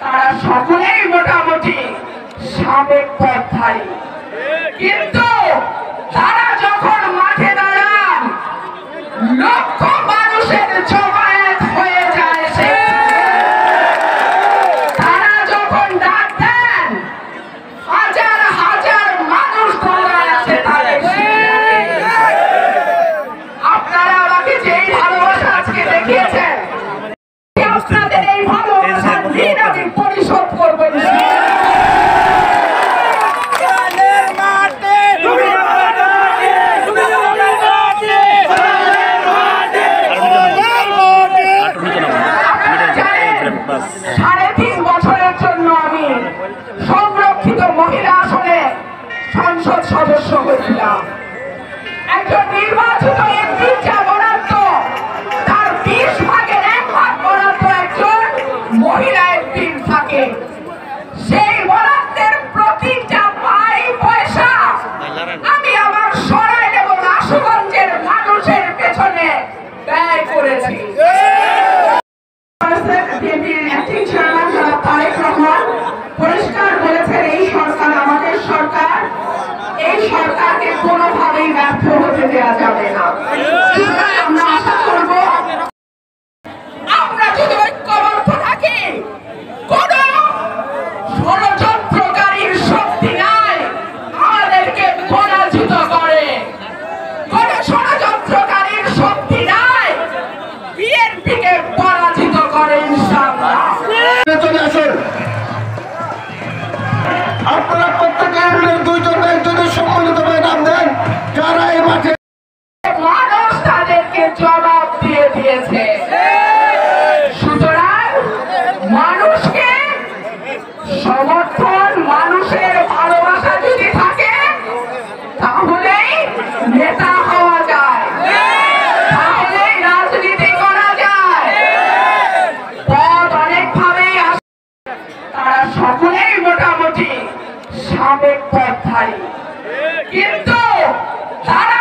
তারা সকলেই মোটামুটি সাবেক পথধারী, কিন্তু তারা যখন মাঠে দাঁড়ান লক্ষ মানুষের জমায়েত হয়ে যায়, তারা যখন ডাক দেন হাজার হাজার মানুষ দৌড়ায় আসে তাদের। আপনারা আমাকে যেই ভালোবাসা আজকে দেখিয়েছেন, আপনাদের এই ভালোবাসার ঋণ আমি পরিশোধ করবো। সাড়ে 3 বছরের জন্য আমি সংরক্ষিত মহিলা আসনে সংসদ সদস্য হয়েছিলাম। একজন নির্বাচিত এমপি যা বরাদ্দ, তার 20 ভাগের 1 ভাগ বরাদ্দ একজন মহিলা এমপির থাকে। সেই বরাদ্দের প্রতি যা পাই পয়সা আমি আমার সরাইল এবং আশুগঞ্জের মানুষের পেছনে ব্যয় করেছি। পরিষ্কার বলেছেন এই সরকার আমাদের সরকার, এই সরকারকে কোনোভাবেই ব্যর্থ হতে দেওয়া যাবে না। আমরা আশা করব আমরা যদি ঐক্যবদ্ধ থাকি, কোন ষড়যন্ত্রকারীর শক্তি নাই আমাদেরকে পরাজিত করে, কোন ষড়যন্ত্রকারীর শক্তি নাই বিএনপিকে পরাজিত করে। ইনশাআল্লাহ আপনারা প্রত্যেকের 2 জন একজনের সম্মিলিতভাবে নাম দেন যারা এই মাঠে মানুষ তাদেরকে জবাব দিয়ে দিয়েছে। সুতরাং মানুষকে সমর্থন, মানুষের ভালোবাসা যদি থাকে তাহলেই নেতা হওয়া যায়, তাহলেই রাজনীতি করা যায়। পথ অনেকভাবেই আসে, তারা সকলেই মোটামুটি সাবেক পথধারী, কিন্তু তারা